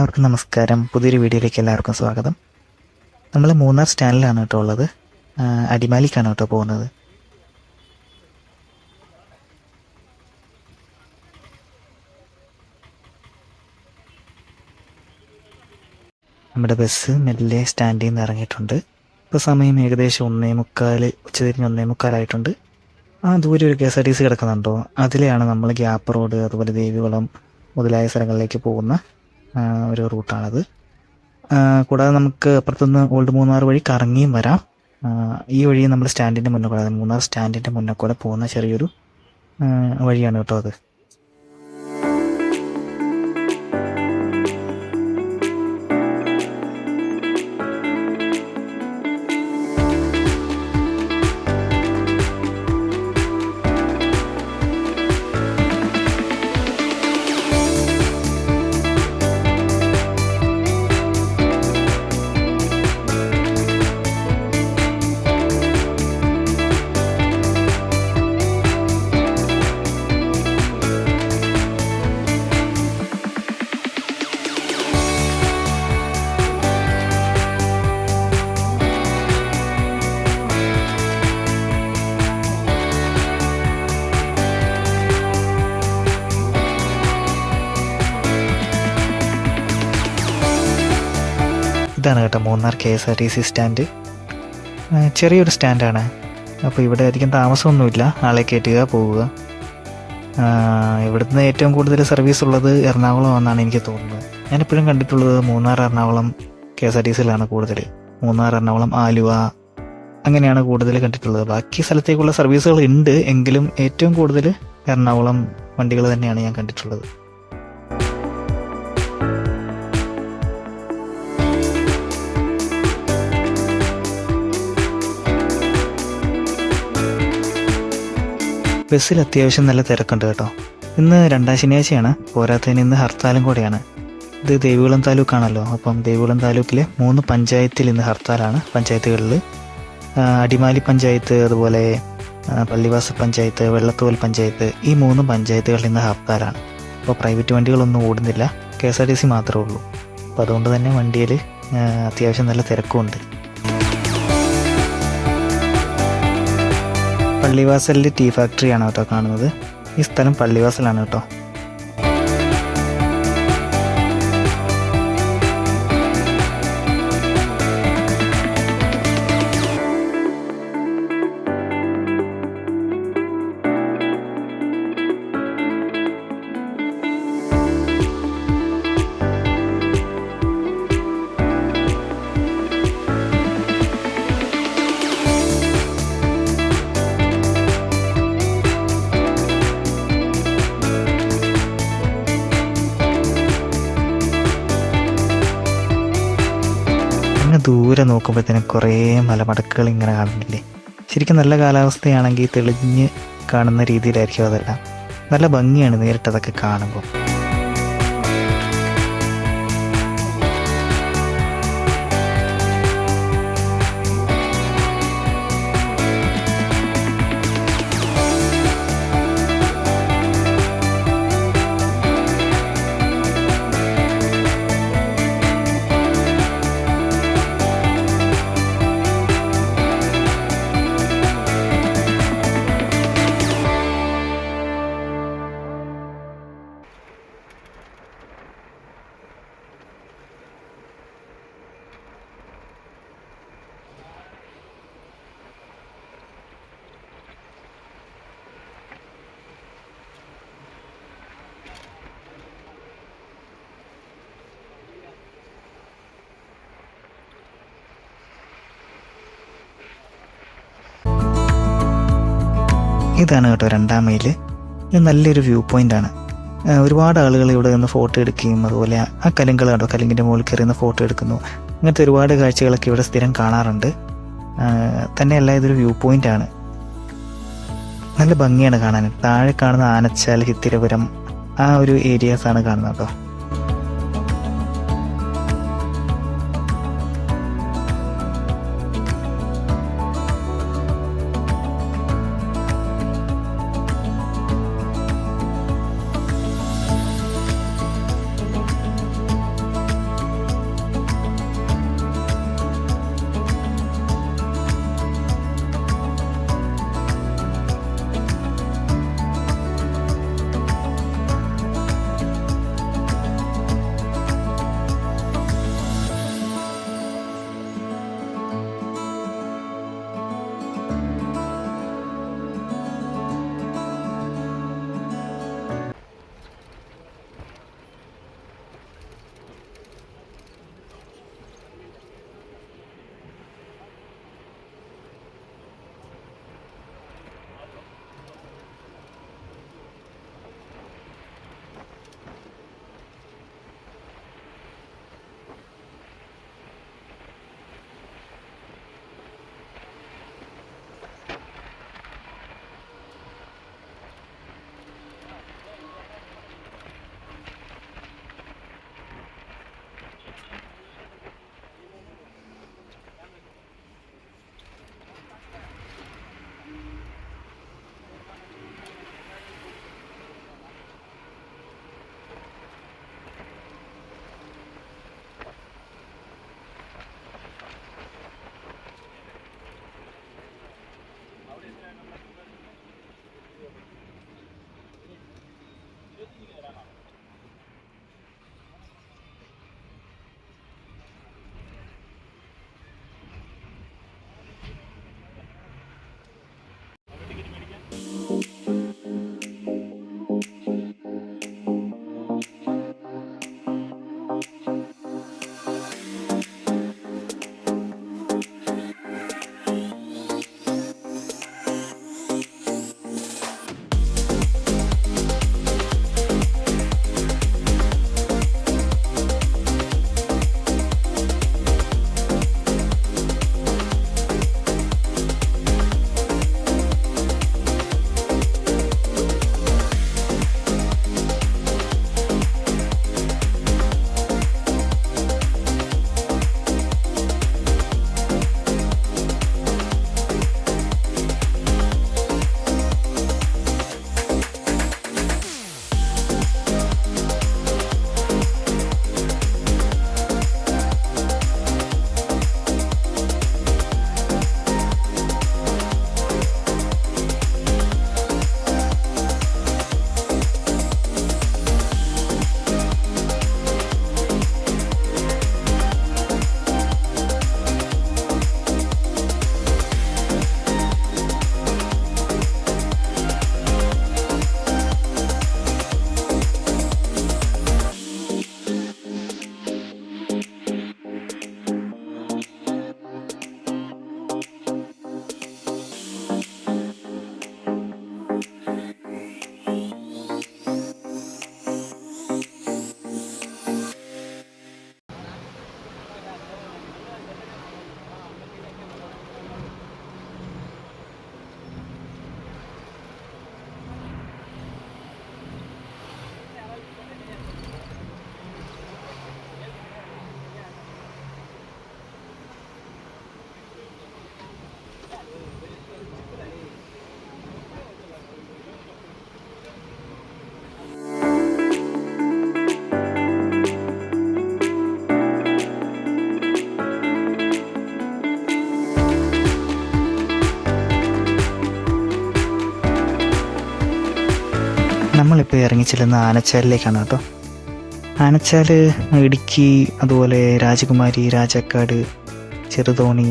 എല്ലാവർക്കും നമസ്കാരം. പുതിയൊരു വീഡിയോയിലേക്ക് എല്ലാവർക്കും സ്വാഗതം. നമ്മൾ മൂന്നാർ സ്റ്റാൻഡിലാണ് കേട്ടോ ഉള്ളത്. അടിമാലിക്കാണ് കേട്ടോ പോകുന്നത്. നമ്മുടെ ബസ് മെല്ലെ സ്റ്റാൻഡിൽ നിന്ന് ഇറങ്ങിയിട്ടുണ്ട്. ഇപ്പോൾ സമയം ഏകദേശം 1:45, ഉച്ചതിരിഞ്ഞ് 1:45 ദൂരെ ഒരു KSRTC കിടക്കുന്നുണ്ടോ, അതിലെയാണ് നമ്മൾ ഗ്യാപ്പ് റോഡ്, അതുപോലെ ദേവികുളം മുതലായ സ്ഥലങ്ങളിലേക്ക് പോകുന്ന ഒരു റൂട്ടാണത്. കൂടാതെ നമുക്ക് അപ്പുറത്തുനിന്ന് ഓൾഡ് മൂന്നാർ വഴി കറങ്ങിയും വരാം. ഈ വഴി നമ്മൾ സ്റ്റാൻഡിൻ്റെ മുന്നേ കൂടെ, മൂന്നാർ സ്റ്റാൻഡിൻ്റെ മുന്നേ കൂടെ പോകുന്ന ചെറിയൊരു വഴിയാണ് കേട്ടോ അത്. ഇതാണ് കേട്ടോ മൂന്നാർ KSRTC സ്റ്റാൻഡ്. ചെറിയൊരു സ്റ്റാൻഡാണ്. അപ്പോൾ ഇവിടെ അധികം താമസമൊന്നുമില്ല, ആളെ കയറ്റുക പോവുക. ഇവിടുന്ന് ഏറ്റവും കൂടുതൽ സർവീസ് ഉള്ളത് എറണാകുളം എന്നാണ് എനിക്ക് തോന്നുന്നത്. ഞാനെപ്പോഴും കണ്ടിട്ടുള്ളത് മൂന്നാർ എറണാകുളം KSRTCയിലാണ് കൂടുതൽ. മൂന്നാർ എറണാകുളം ആലുവ അങ്ങനെയാണ് കൂടുതൽ കണ്ടിട്ടുള്ളത്. ബാക്കി സ്ഥലത്തേക്കുള്ള സർവീസുകൾ ഉണ്ട്, എങ്കിലും ഏറ്റവും കൂടുതൽ എറണാകുളം വണ്ടികൾ തന്നെയാണ് ഞാൻ കണ്ടിട്ടുള്ളത്. ബസ്സിൽ അത്യാവശ്യം നല്ല തിരക്കുണ്ട് കേട്ടോ. ഇന്ന് 2ാം ശനിയാഴ്ചയാണ്, പോരാത്തതിന് ഇന്ന് ഹർത്താലും കൂടെയാണ്. ഇത് ദേവികുളം താലൂക്കാണല്ലോ, അപ്പം ദേവികുളം താലൂക്കിലെ 3 പഞ്ചായത്തിൽ ഇന്ന് ഹർത്താലാണ്. പഞ്ചായത്തുകളിൽ അടിമാലി പഞ്ചായത്ത്, അതുപോലെ പള്ളിവാസ പഞ്ചായത്ത്, വെള്ളത്തോൽ പഞ്ചായത്ത്, ഈ 3 പഞ്ചായത്തുകളിൽ ഇന്ന് ഹർത്താലാണ്. അപ്പോൾ പ്രൈവറ്റ് വണ്ടികളൊന്നും ഓടുന്നില്ല, KSRTC മാത്രമേ ഉള്ളൂ. അപ്പോൾ അതുകൊണ്ട് തന്നെ വണ്ടിയിൽ അത്യാവശ്യം നല്ല തിരക്കുമുണ്ട്. പള്ളിവാസലിൽ ടീ ഫാക്ടറിയാണ് കേട്ടോ കാണുന്നത്. ഈ സ്ഥലം പള്ളിവാസലാണ് കേട്ടോ. ദൂരെ നോക്കുമ്പോഴത്തേനും കുറേ മലമടക്കുകൾ ഇങ്ങനെ കാണുന്നില്ലേ. ശരിക്കും നല്ല കാലാവസ്ഥയാണെങ്കിൽ തെളിഞ്ഞ് കാണുന്ന രീതിയിലായിരിക്കും അതെല്ലാം. നല്ല ഭംഗിയാണ് നേരിട്ടതൊക്കെ കാണുമ്പോൾ. ഇതാണ് കേട്ടോ 2ാം മൈൽ. ഇത് നല്ലൊരു വ്യൂ പോയിൻ്റാണ്. ഒരുപാട് ആളുകൾ ഇവിടെ നിന്ന് ഫോട്ടോ എടുക്കുകയും, അതുപോലെ ആ കലുങ്കൾ കേട്ടോ, കലുങ്കിൻ്റെ മുകളിൽ കയറി നിന്ന് ഫോട്ടോ എടുക്കുന്നു. അങ്ങനത്തെ ഒരുപാട് കാഴ്ചകളൊക്കെ ഇവിടെ സ്ഥിരം കാണാറുണ്ട്. തന്നെയല്ല, ഇതൊരു വ്യൂ പോയിൻ്റാണ്. നല്ല ഭംഗിയാണ് കാണാൻ. താഴെ കാണുന്ന ആനച്ചാൽ, ചിത്തിരപുരം, ആ ഒരു ഏരിയാസാണ് കാണുന്നത് കേട്ടോ. നമ്മളിപ്പോൾ ഇറങ്ങിച്ചെല്ലുന്ന ആനച്ചാലിലേക്കാണ് കേട്ടോ. ആനച്ചാൽ ഇടുക്കി, അതുപോലെ രാജകുമാരി, രാജാക്കാട്, ചെറുതോണി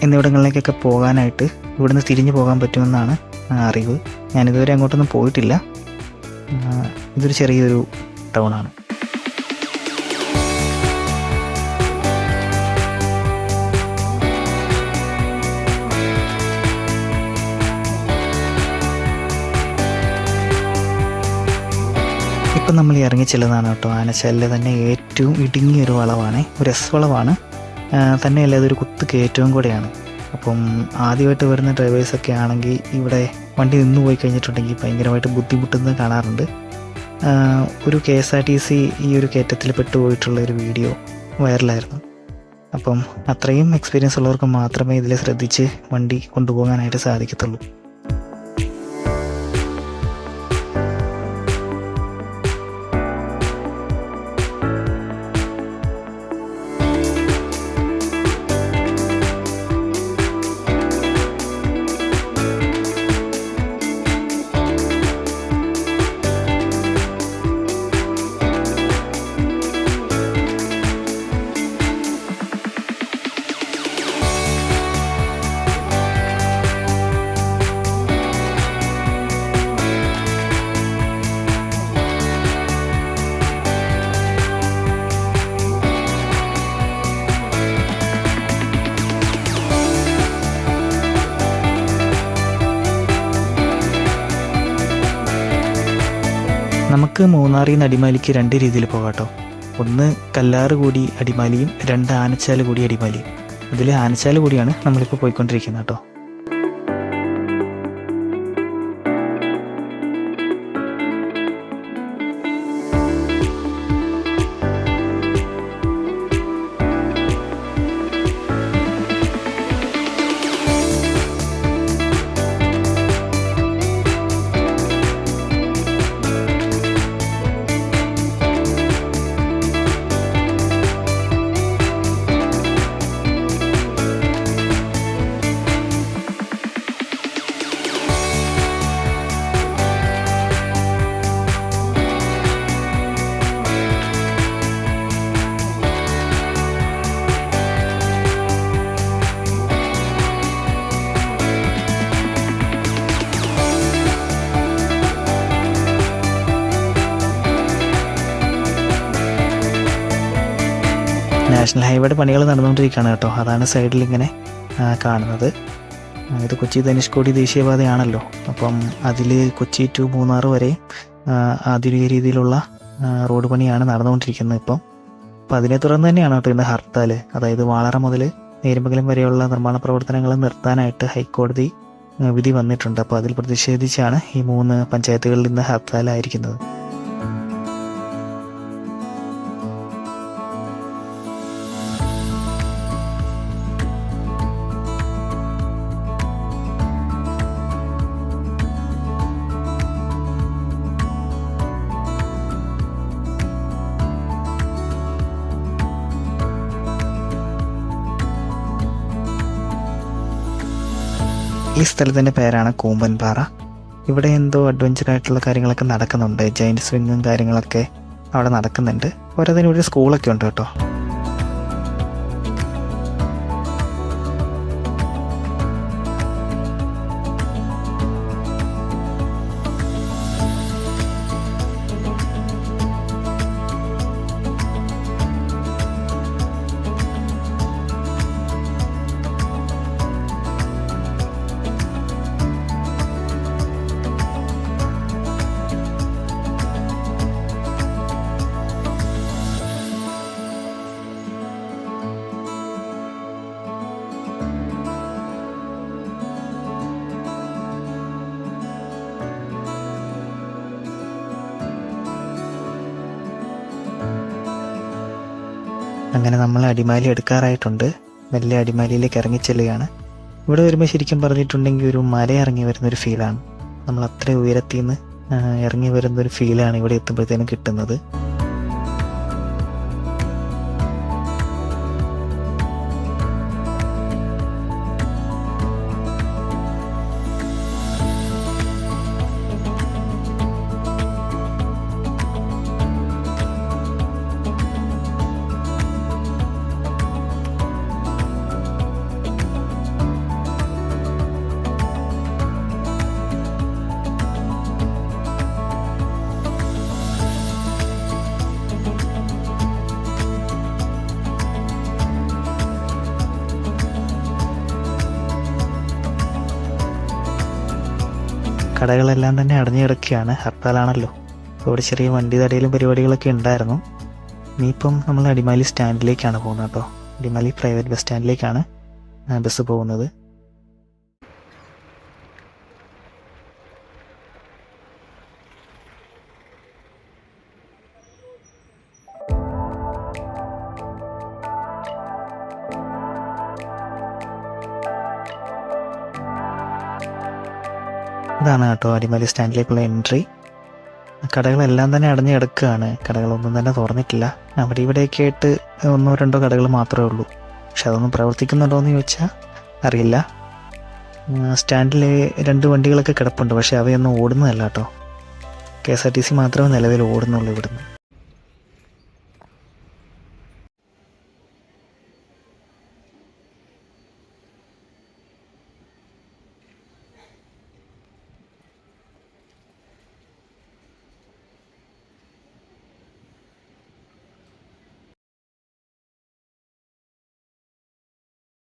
എന്നിവിടങ്ങളിലേക്കൊക്കെ പോകാനായിട്ട് ഇവിടുന്ന് തിരിഞ്ഞു പോകാൻ പറ്റുമെന്നാണ് അറിവ്. ഞാനിതുവരെ അങ്ങോട്ടൊന്നും പോയിട്ടില്ല. ഇതൊരു ചെറിയൊരു ടൗണാണ്. ഇപ്പം നമ്മൾ ഇറങ്ങിച്ചെല്ലുന്നതാണ് കേട്ടോ ആനച്ചാലിലെ തന്നെ ഏറ്റവും ഇടുങ്ങിയൊരു വളവാണ്, ഒരു എസ് വളവാണ്. തന്നെയല്ല അതൊരു കുത്ത് കയറ്റവും കൂടെയാണ്. അപ്പം ആദ്യമായിട്ട് വരുന്ന ഡ്രൈവേഴ്സൊക്കെ ആണെങ്കിൽ ഇവിടെ വണ്ടി നിന്ന് പോയി കഴിഞ്ഞിട്ടുണ്ടെങ്കിൽ ഭയങ്കരമായിട്ട് ബുദ്ധിമുട്ടുന്നത് കാണാറുണ്ട്. ഒരു KSRTC ഈ ഒരു കയറ്റത്തിൽ പെട്ടുപോയിട്ടുള്ള ഒരു വീഡിയോ വൈറലായിരുന്നു. അപ്പം അത്രയും എക്സ്പീരിയൻസ് ഉള്ളവർക്ക് മാത്രമേ ഇതിൽ ശ്രദ്ധിച്ച് വണ്ടി കൊണ്ടുപോകാനായിട്ട് സാധിക്കത്തുള്ളൂ. നമുക്ക് മൂന്നാറിൽ നിന്ന് അടിമാലിക്ക് 2 രീതിയിൽ പോകാം കേട്ടോ. ഒന്ന് കല്ലാറ് കൂടി അടിമാലിയും, 2 ആനച്ചാൽ കൂടി അടിമാലിയും. അതിൽ ആനച്ചാൽ കൂടിയാണ് നമ്മളിപ്പോൾ പോയിക്കൊണ്ടിരിക്കുന്നത് കേട്ടോ. നാഷണൽ ഹൈവേയുടെ പണികൾ നടന്നുകൊണ്ടിരിക്കുകയാണ് കേട്ടോ. അതാണ് സൈഡിൽ ഇങ്ങനെ കാണുന്നത്. ഇത് കൊച്ചി ധനുഷ്കോടി ദേശീയപാതയാണല്ലോ. അപ്പം അതിൽ കൊച്ചി ടു മൂന്നാർ വരെ ആധുനിക രീതിയിലുള്ള റോഡ് പണിയാണ് നടന്നുകൊണ്ടിരിക്കുന്നത് ഇപ്പം. അപ്പം അതിനെ തുടർന്ന് തന്നെയാണ് കേട്ടോ ഇന്ന് ഹർത്താൽ. അതായത് വാളറ മുതൽ നേരുമംഗലം വരെയുള്ള നിർമ്മാണ പ്രവർത്തനങ്ങൾ നിർത്താനായിട്ട് ഹൈക്കോടതി വിധി വന്നിട്ടുണ്ട്. അപ്പോൾ അതിൽ പ്രതിഷേധിച്ചാണ് ഈ 3 പഞ്ചായത്തുകളിൽ ഇന്ന് ഹർത്താലായിരിക്കുന്നത്. ഈ സ്ഥലത്തിൻ്റെ പേരാണ് കൂമ്പൻപാറ. ഇവിടെ എന്തോ അഡ്വഞ്ചർ ആയിട്ടുള്ള കാര്യങ്ങളൊക്കെ നടക്കുന്നുണ്ട്. ജൈൻറ്റ് സ്വിങ്ങും കാര്യങ്ങളൊക്കെ അവിടെ നടക്കുന്നുണ്ട്. പോരാത്തതിന് ഇവിടെ സ്കൂളൊക്കെ ഉണ്ട് കേട്ടോ. അങ്ങനെ നമ്മൾ അടിമാലി എടുക്കാറായിട്ടുണ്ട്. മെല്ലെ അടിമാലിയിലേക്ക് ഇറങ്ങിച്ചെല്ലുകയാണ്. ഇവിടെ വരുമ്പോൾ ശരിക്കും പറഞ്ഞിട്ടുണ്ടെങ്കിൽ ഒരു മല ഇറങ്ങി വരുന്നൊരു ഫീലാണ്. നമ്മൾ അത്ര ഉയരത്തിൽ നിന്ന് ഇറങ്ങി വരുന്നൊരു ഫീലാണ് ഇവിടെ എത്തുമ്പോഴത്തേനും കിട്ടുന്നത്. കടകളെല്ലാം തന്നെ അടഞ്ഞു കിടക്കുകയാണ്, ഹർത്താലാണല്ലോ. അപ്പോൾ ഇവിടെ ചെറിയ വണ്ടി തടയിലും പരിപാടികളൊക്കെ ഉണ്ടായിരുന്നു. ഇനിയിപ്പം നമ്മൾ അടിമാലി സ്റ്റാൻഡിലേക്കാണ് പോകുന്നത് കേട്ടോ. അടിമാലി പ്രൈവറ്റ് ബസ് സ്റ്റാൻഡിലേക്കാണ് ബസ് പോകുന്നത്. ഇതാണ് കേട്ടോ അടിമാലി സ്റ്റാൻഡിലേക്കുള്ള എൻട്രി. കടകളെല്ലാം തന്നെ അടഞ്ഞു കിടക്കുകയാണ്, കടകളൊന്നും തന്നെ തുറന്നിട്ടില്ല. അവിടെ ഇവിടെയൊക്കെ ആയിട്ട് 1-2 കടകൾ മാത്രമേ ഉള്ളൂ. പക്ഷെ അതൊന്നും പ്രവർത്തിക്കുന്നുണ്ടോ എന്ന് ചോദിച്ചാൽ അറിയില്ല. സ്റ്റാൻഡിൽ 2 വണ്ടികളൊക്കെ കിടപ്പുണ്ട്, പക്ഷെ അവയൊന്നും ഓടുന്നതല്ല കേട്ടോ. KSRTC മാത്രമേ നിലവിൽ ഓടുന്നുള്ളൂ ഇവിടുന്ന്.